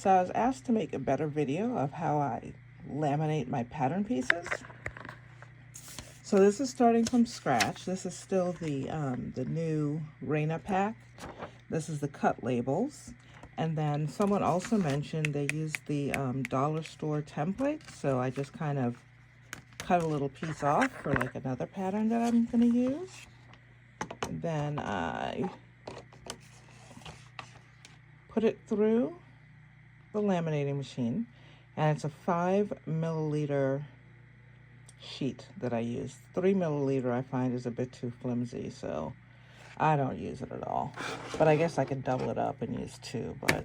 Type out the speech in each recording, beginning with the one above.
So I was asked to make a better video of how I laminate my pattern pieces. So this is starting from scratch. This is still the new Raina pack. This is the cut labels. And then someone also mentioned they used the dollar store template. So I just kind of cut a little piece off for like another pattern that I'm going to use. And then I put it through the laminating machine, and it's a 5 milliliter sheet that I use. 3 milliliter I find is a bit too flimsy, so I don't use it at all. But I guess I could double it up and use 2, but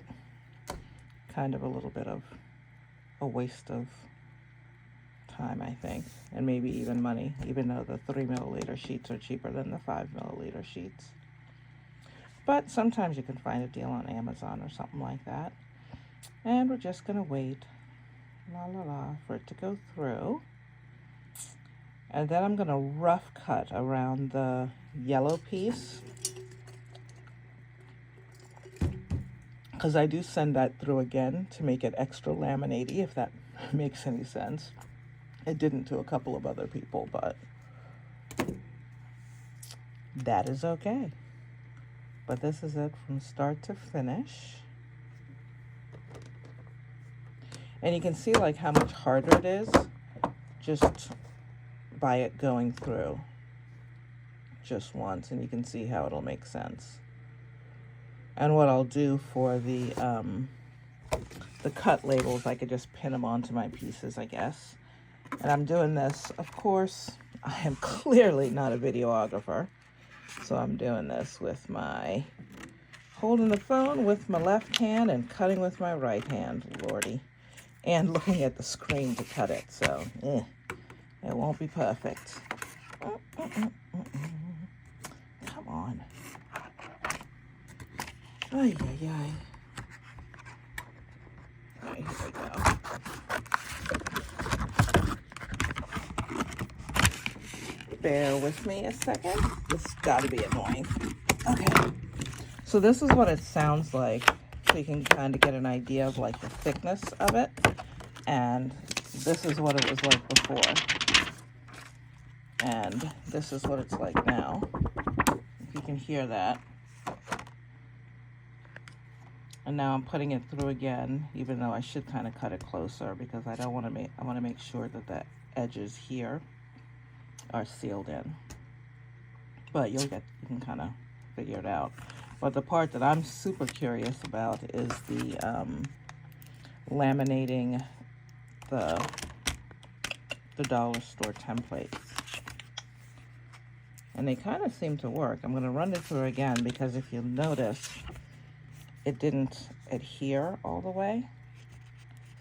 kind of a little bit of a waste of time, I think, and maybe even money, even though the 3 milliliter sheets are cheaper than the 5 milliliter sheets. But sometimes you can find a deal on Amazon or something like that. And we're just going to wait, for it to go through. And then I'm going to rough cut around the yellow piece, because I do send that through again to make it extra laminate-y, if that makes any sense. It didn't to a couple of other people, but that is okay. But this is it from start to finish. And you can see like how much harder it is just by it going through just once, and you can see how it'll make sense. And what I'll do for the cut labels, I could just pin them onto my pieces, I guess. And I'm doing this, of course, I am clearly not a videographer, so I'm doing this with holding the phone with my left hand and cutting with my right hand, lordy. And looking at the screen to cut it, so it won't be perfect. Come on. Ay, ay, ay. All right, here we go. Bear with me a second. This has got to be annoying. Okay. So this is what it sounds like, so you can kind of get an idea of like the thickness of it. And this is what it was like before. And this is what it's like now. If you can hear that. And now I'm putting it through again, even though I should kind of cut it closer, because I want to make sure that the edges here are sealed in. But you can kind of figure it out. But the part that I'm super curious about is the laminating the dollar store templates. And they kind of seem to work. I'm going to run it through again, because if you'll notice, it didn't adhere all the way.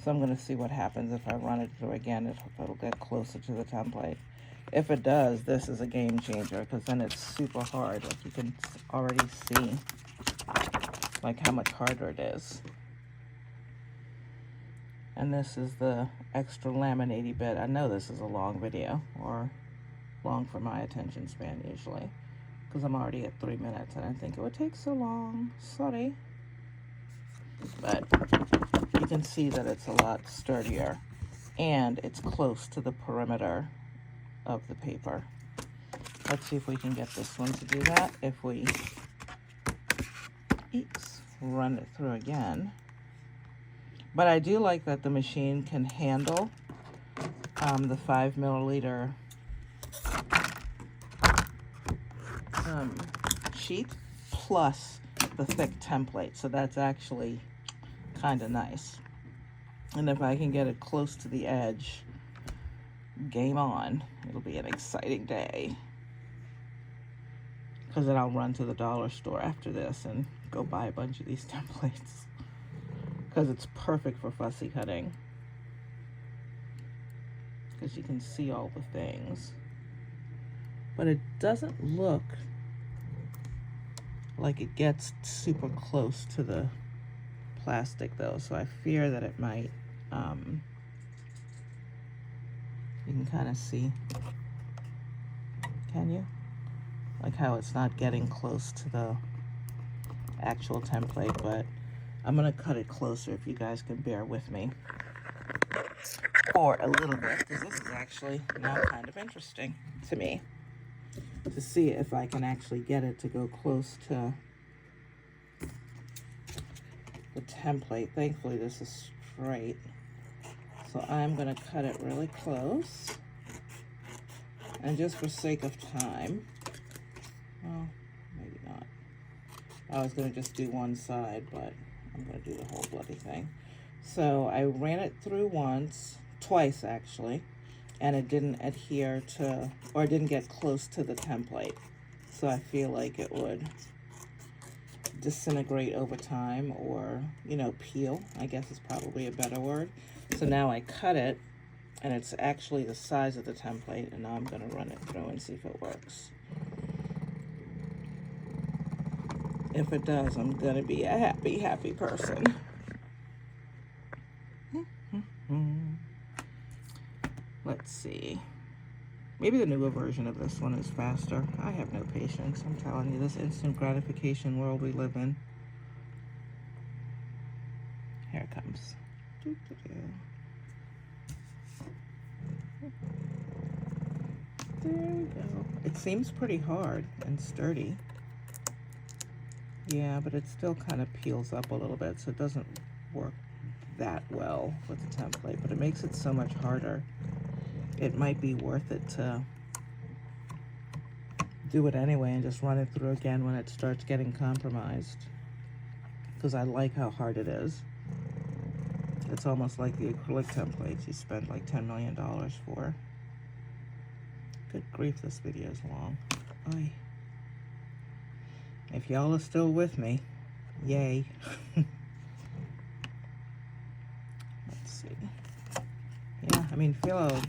So I'm going to see what happens if I run it through again, if it'll get closer to the template. If it does, this is a game changer, because then it's super hard. Like you can already see like how much harder it is. And this is the extra laminate-y bit. I know this is a long video, or long for my attention span usually, because I'm already at 3 minutes and I think it would take so long. Sorry. But you can see that it's a lot sturdier, and it's close to the perimeter of the paper. Let's see if we can get this one to do that. If we run it through again. But I do like that the machine can handle the 5 milliliter sheet plus the thick template. So that's actually kind of nice. And if I can get it close to the edge, game on. It'll be an exciting day. Because then I'll run to the dollar store after this and go buy a bunch of these templates. Because it's perfect for fussy cutting. Because you can see all the things. But it doesn't look like it gets super close to the plastic though. So I fear that it might, you can kind of see, can you? Like how it's not getting close to the actual template, but I'm going to cut it closer if you guys can bear with me for a little bit, because this is actually now kind of interesting to me to see if I can actually get it to go close to the template. Thankfully this is straight, so I'm going to cut it really close, and just for sake of time, well, maybe not. I was going to just do one side, but I'm going to do the whole bloody thing. So I ran it through twice actually, and it didn't adhere to, or it didn't get close to the template. So I feel like it would disintegrate over time, or, you know, peel, I guess is probably a better word. So now I cut it, and it's actually the size of the template, and now I'm going to run it through and see if it works. If it does, I'm going to be a happy, happy person. Let's see. Maybe the newer version of this one is faster. I have no patience. I'm telling you, this instant gratification world we live in. Here it comes. There we go. It seems pretty hard and sturdy. Yeah, but it still kind of peels up a little bit, so it doesn't work that well with the template, but it makes it so much harder. It might be worth it to do it anyway and just run it through again when it starts getting compromised, because I like how hard it is. It's almost like the acrylic templates you spend like $10 million for. Good grief, this video is long. Oy. If y'all are still with me, yay. Let's see. Yeah, I mean, phyllo,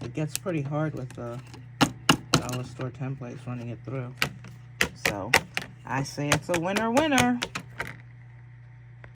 it gets pretty hard with the dollar store templates running it through. So I say it's a winner, winner.